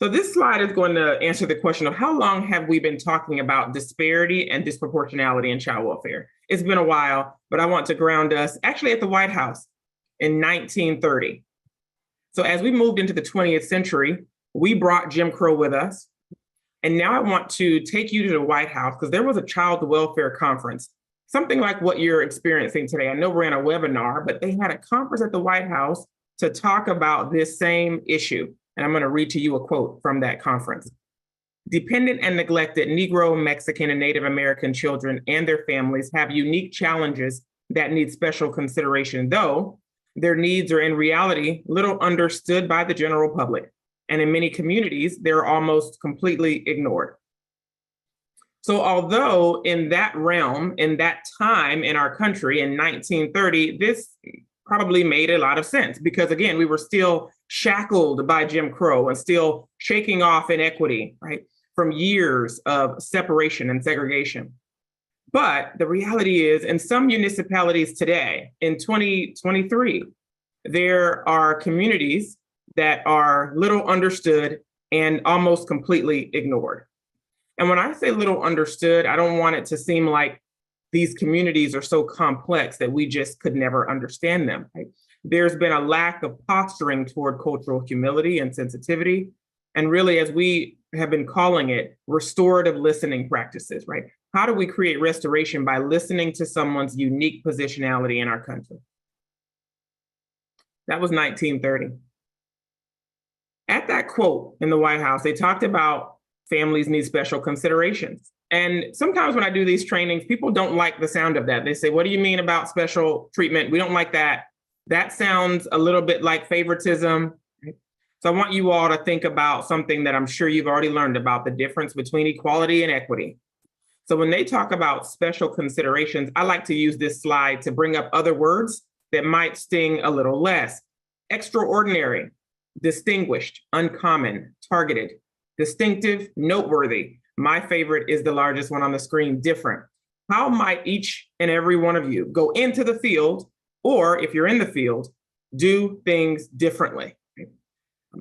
So this slide is going to answer the question of how long have we been talking about disparity and disproportionality in child welfare? It's been a while, but I want to ground us actually at the White House in 1930. So as we moved into the 20th century, we brought Jim Crow with us. And now I want to take you to the White House because there was a child welfare conference, something like what you're experiencing today. I know we're in a webinar, but they had a conference at the White House to talk about this same issue. And I'm going to read to you a quote from that conference. Dependent and neglected Negro, Mexican, and Native American children and their families have unique challenges that need special consideration, though their needs are in reality little understood by the general public. And in many communities, they're almost completely ignored. So although in that realm, in that time in our country in 1930, this probably made a lot of sense because again, we were still shackled by Jim Crow and still shaking off inequity, right, from years of separation and segregation. But the reality is in some municipalities today, in 2023, there are communities that are little understood and almost completely ignored. And when I say little understood, I don't want it to seem like these communities are so complex that we just could never understand them. Right? There's been a lack of posturing toward cultural humility and sensitivity. And really, as we have been calling it, restorative listening practices, right? How do we create restoration by listening to someone's unique positionality in our country? That was 1930. At that quote in the White House, they talked about families need special considerations. And sometimes when I do these trainings, people don't like the sound of that. They say, what do you mean about special treatment? We don't like that. That sounds a little bit like favoritism. So I want you all to think about something that I'm sure you've already learned about, the difference between equality and equity. So when they talk about special considerations, I like to use this slide to bring up other words that might sting a little less. Extraordinary, distinguished, uncommon, targeted, distinctive, noteworthy. My favorite is the largest one on the screen, different. How might each and every one of you go into the field, or if you're in the field, do things differently?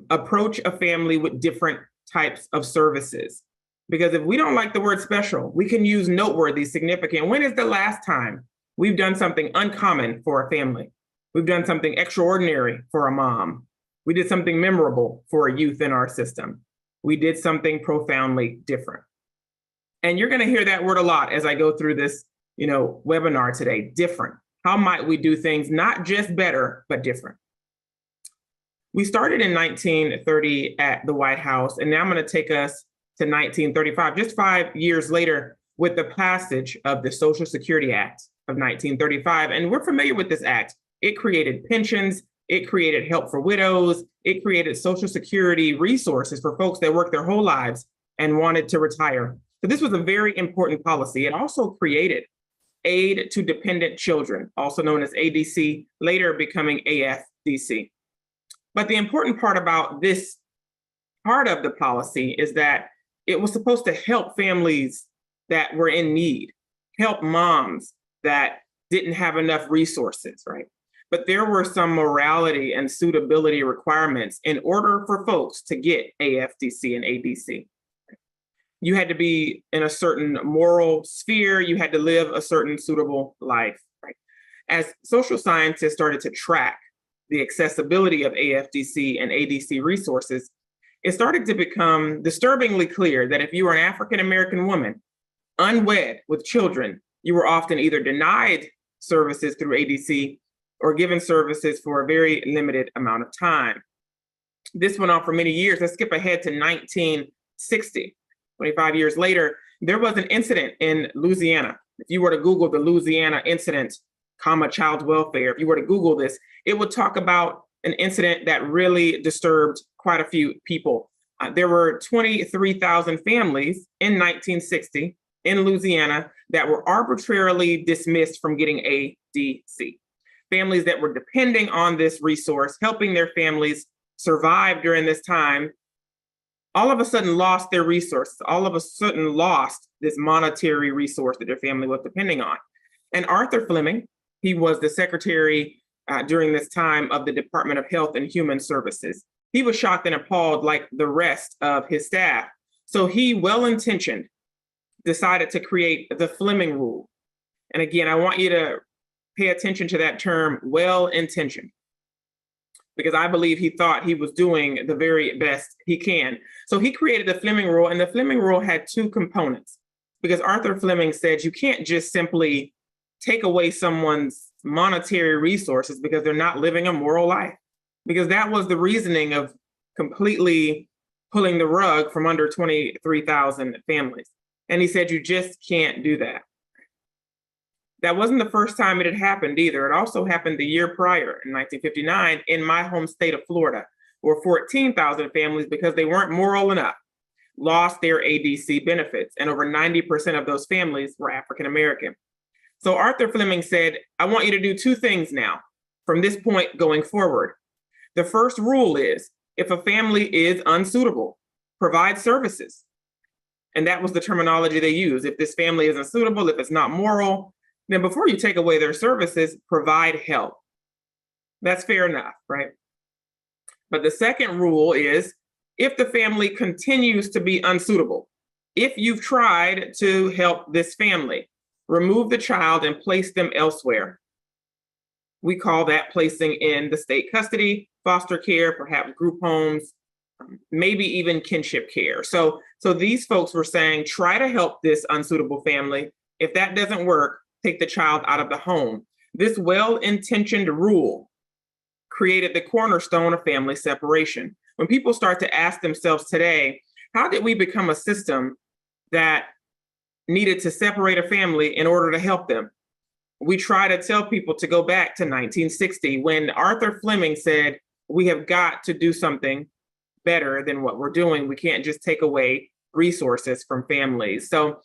Approach a family with different types of services. Because if we don't like the word special, we can use noteworthy, significant. When is the last time we've done something uncommon for a family? We've done something extraordinary for a mom. We did something memorable for a youth in our system. We did something profoundly different. And you're going to hear that word a lot as I go through this, webinar today, different. How might we do things not just better, but different? We started in 1930 at the White House, and now I'm going to take us to 1935, just 5 years later, with the passage of the Social Security Act of 1935. And we're familiar with this act. It created pensions, it created help for widows, it created Social Security resources for folks that worked their whole lives and wanted to retire. So this was a very important policy. It also created Aid to Dependent Children, also known as ADC, later becoming AFDC. But the important part about this part of the policy is that it was supposed to help families that were in need, help moms that didn't have enough resources, right? But there were some morality and suitability requirements in order for folks to get AFDC and ADC. You had to be in a certain moral sphere, you had to live a certain suitable life, right? As social scientists started to track the accessibility of AFDC and ADC resources, it started to become disturbingly clear that if you were an African-American woman, unwed with children, you were often either denied services through ADC or given services for a very limited amount of time. This went on for many years. Let's skip ahead to 1960. 25 years later, there was an incident in Louisiana. If you were to Google the Louisiana incident, child welfare, if you were to Google this, it would talk about an incident that really disturbed quite a few people. There were 23,000 families in 1960 in Louisiana that were arbitrarily dismissed from getting ADC. Families that were depending on this resource, helping their families survive during this time, all of a sudden lost their resources, all of a sudden lost this monetary resource that their family was depending on. And Arthur Fleming, he was the secretary during this time of the Department of Health and Human Services. he was shocked and appalled like the rest of his staff. So he, well-intentioned, decided to create the Fleming rule. And again, I want you to pay attention to that term, well-intentioned, because I believe he thought he was doing the very best he can. So he created the Fleming rule, and the Fleming rule had two components, because Arthur Fleming said you can't just simply take away someone's monetary resources because they're not living a moral life, because that was the reasoning of completely pulling the rug from under 23,000 families. And he said, you just can't do that. That wasn't the first time it had happened either. It also happened the year prior, in 1959, in my home state of Florida, where 14,000 families, because they weren't moral enough, lost their ADC benefits. And over 90% of those families were African American. So Arthur Fleming said, I want you to do two things now from this point going forward. The first rule is, if a family is unsuitable, provide services. And that was the terminology they used. If this family isn't suitable, if it's not moral, then before you take away their services, provide help. That's fair enough, right? But the second rule is, if the family continues to be unsuitable, if you've tried to help this family, remove the child and place them elsewhere. We call that placing in the state custody, foster care, perhaps group homes, maybe even kinship care. So these folks were saying, try to help this unsuitable family. If that doesn't work, take the child out of the home. This well-intentioned rule created the cornerstone of family separation. When people start to ask themselves today, how did we become a system that needed to separate a family in order to help them? We try to tell people to go back to 1960 when Arthur Fleming said, we have got to do something better than what we're doing. We can't just take away resources from families. So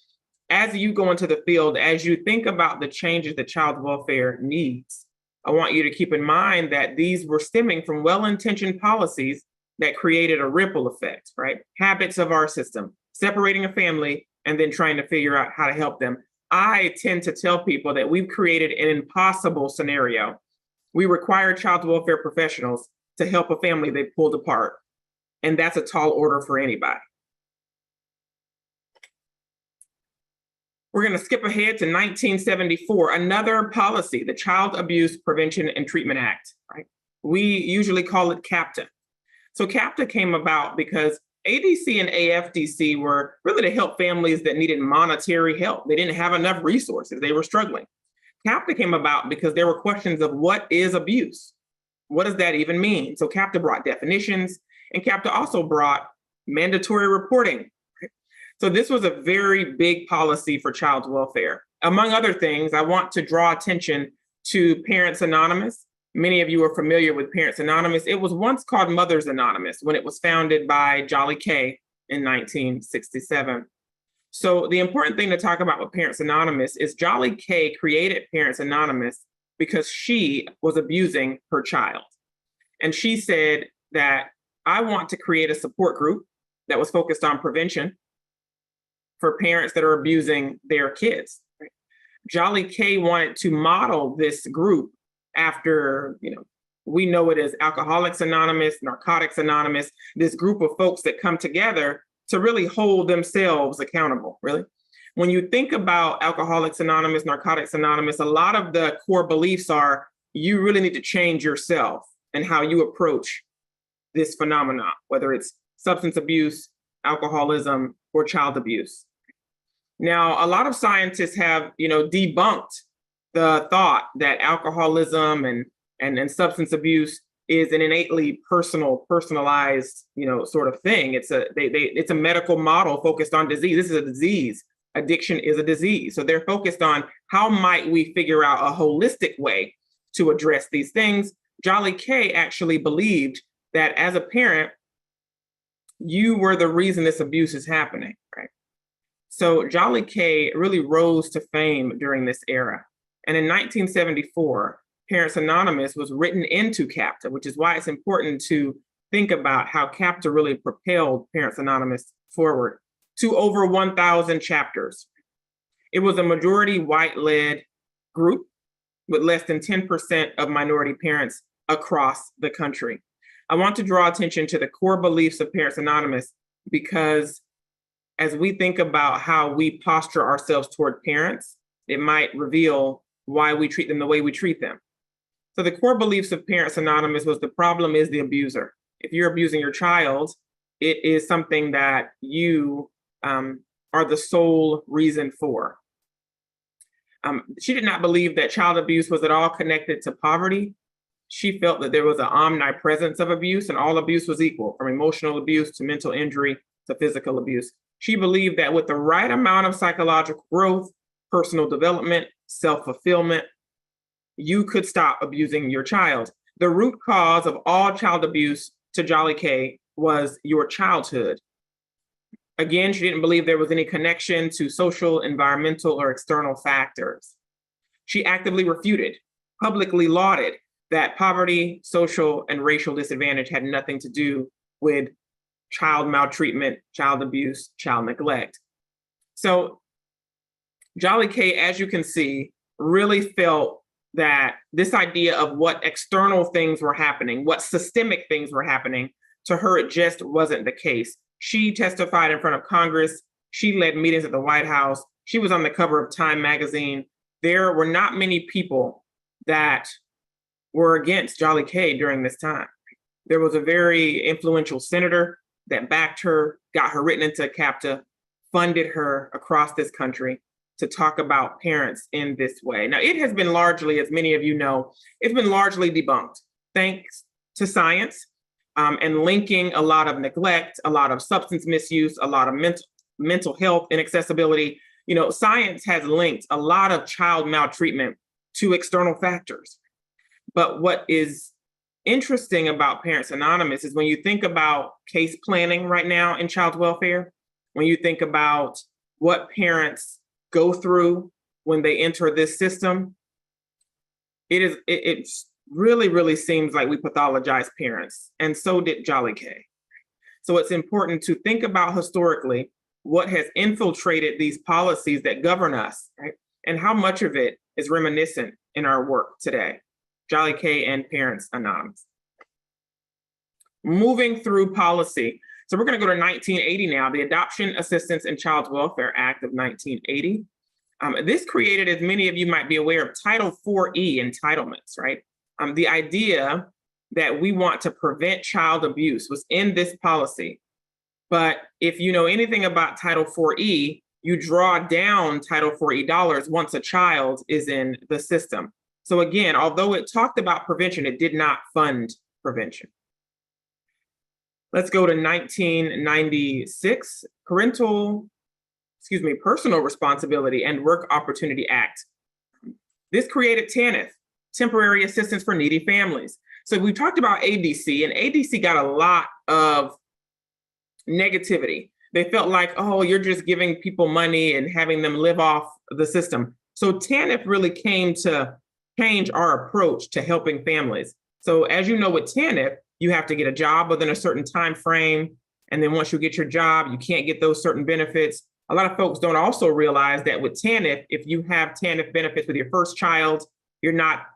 as you go into the field, as you think about the changes that child welfare needs, I want you to keep in mind that these were stemming from well-intentioned policies that created a ripple effect, right? Habits of our system, separating a family and then trying to figure out how to help them. I tend to tell people that we've created an impossible scenario. We require child welfare professionals to help a family they pulled apart. And that's a tall order for anybody. We're going to skip ahead to 1974, another policy, the Child Abuse Prevention and Treatment Act, right? We usually call it CAPTA. So CAPTA came about because ADC and AFDC were really to help families that needed monetary help. They didn't have enough resources. They were struggling. CAPTA came about because there were questions of what is abuse? What does that even mean? So CAPTA brought definitions, and CAPTA also brought mandatory reporting. So this was a very big policy for child welfare. Among other things, I want to draw attention to Parents Anonymous. Many of you are familiar with Parents Anonymous. It was once called Mothers Anonymous when it was founded by Jolly K in 1967. So the important thing to talk about with Parents Anonymous is Jolly K created Parents Anonymous because she was abusing her child. And she said that I want to create a support group that was focused on prevention for parents that are abusing their kids. Jolly K wanted to model this group after, we know it as Alcoholics Anonymous, Narcotics Anonymous, this group of folks that come together to really hold themselves accountable, really. When you think about Alcoholics Anonymous, Narcotics Anonymous, a lot of the core beliefs are you really need to change yourself and how you approach this phenomenon, whether it's substance abuse, alcoholism, or child abuse. Now, a lot of scientists have, debunked the thought that alcoholism and substance abuse is an innately personalized, sort of thing. It's a medical model focused on disease. This is a disease. Addiction is a disease. So they're focused on how might we figure out a holistic way to address these things. Jolly K actually believed that as a parent, you were the reason this abuse is happening, right? So Jolly K really rose to fame during this era. And in 1974, Parents Anonymous was written into CAPTA, which is why it's important to think about how CAPTA really propelled Parents Anonymous forward to over 1,000 chapters. It was a majority white-led group with less than 10% of minority parents across the country. I want to draw attention to the core beliefs of Parents Anonymous, because as we think about how we posture ourselves toward parents, it might reveal why we treat them the way we treat them. So the core beliefs of Parents Anonymous was the problem is the abuser. If you're abusing your child, it is something that you are the sole reason for. She did not believe that child abuse was at all connected to poverty. She felt that there was an omnipresence of abuse and all abuse was equal, from emotional abuse to mental injury to physical abuse. She believed that with the right amount of psychological growth, personal development, self-fulfillment, you could stop abusing your child. The root cause of all child abuse, to Jolly K, was your childhood. Again, she didn't believe there was any connection to social, environmental, or external factors. She actively refuted, publicly lauded that poverty, social, and racial disadvantage had nothing to do with child maltreatment, child abuse, child neglect. So Jolly K, as you can see, really felt that this idea of what external things were happening, what systemic things were happening, to her, it just wasn't the case. She testified in front of Congress. She led meetings at the White House. She was on the cover of Time magazine. There were not many people that were against Jolly K during this time. There was a very influential senator that backed her, got her written into CAPTA, funded her across this country to talk about parents in this way. Now, it has been largely, as many of you know, it's been largely debunked, thanks to science and linking a lot of neglect, a lot of substance misuse, a lot of mental health inaccessibility. You know, science has linked a lot of child maltreatment to external factors. But what is interesting about Parents Anonymous is when you think about case planning right now in child welfare, when you think about what parents go through when they enter this system, it really seems like we pathologize parents, and so did Jolly K. So it's important to think about historically what has infiltrated these policies that govern us, right? And how much of it is reminiscent in our work today. Jolly K and Parents Anonymous. Moving through policy. So we're going to go to 1980 now, the Adoption Assistance and Child Welfare Act of 1980. This created, as many of you might be aware, of Title 4E entitlements, right? The idea that we want to prevent child abuse was in this policy. But if you know anything about Title 4E, you draw down Title 4E dollars once a child is in the system. So again, although it talked about prevention, it did not fund prevention. Let's go to 1996, Personal Responsibility and Work Opportunity Act. This created TANF, Temporary Assistance for Needy Families. So we talked about ADC, and ADC got a lot of negativity. They felt like, oh, you're just giving people money and having them live off the system. So TANF really came to change our approach to helping families. So as you know, with TANF, you have to get a job within a certain time frame. And then once you get your job, you can't get those certain benefits. A lot of folks don't also realize that with TANF, if you have TANF benefits with your first child, you're not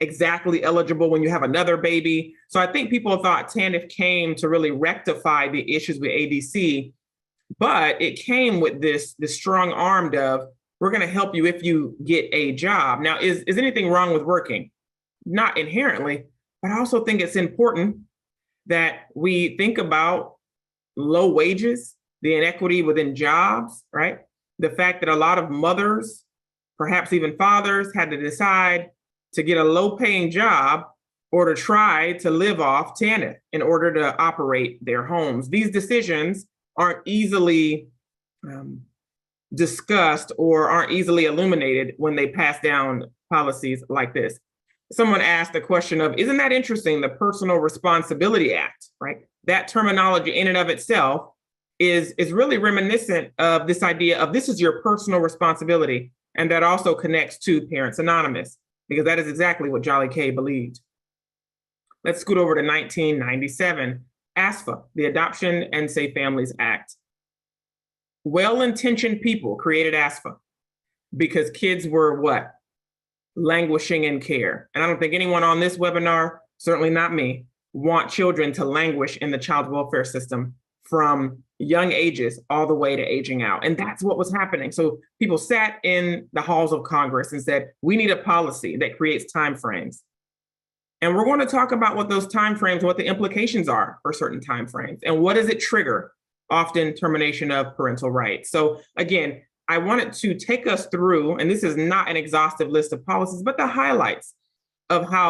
exactly eligible when you have another baby. So I think people thought TANF came to really rectify the issues with ADC, but it came with this strong arm of, we're going to help you if you get a job. Now, is anything wrong with working? Not inherently, but I also think it's important that we think about low wages, the inequity within jobs, right? The fact that a lot of mothers, perhaps even fathers, had to decide to get a low-paying job or to try to live off TANF in order to operate their homes. These decisions aren't easily discussed or aren't easily illuminated when they pass down policies like this. Someone asked the question of, isn't that interesting, the Personal Responsibility Act, right? That terminology in and of itself is really reminiscent of this idea of this is your personal responsibility. And that also connects to Parents Anonymous, because that is exactly what Jolly K believed. Let's scoot over to 1997, ASFA, the Adoption and Safe Families Act. Well-intentioned people created ASFA because kids were what? Languishing in care. And I don't think anyone on this webinar, certainly not me, want children to languish in the child welfare system from young ages all the way to aging out. And that's what was happening. So people sat in the halls of Congress and said, we need a policy that creates timeframes. And we're going to talk about what those timeframes, what the implications are for certain timeframes, and what does it trigger, often termination of parental rights. So again, I wanted to take us through, and this is not an exhaustive list of policies, but the highlights of how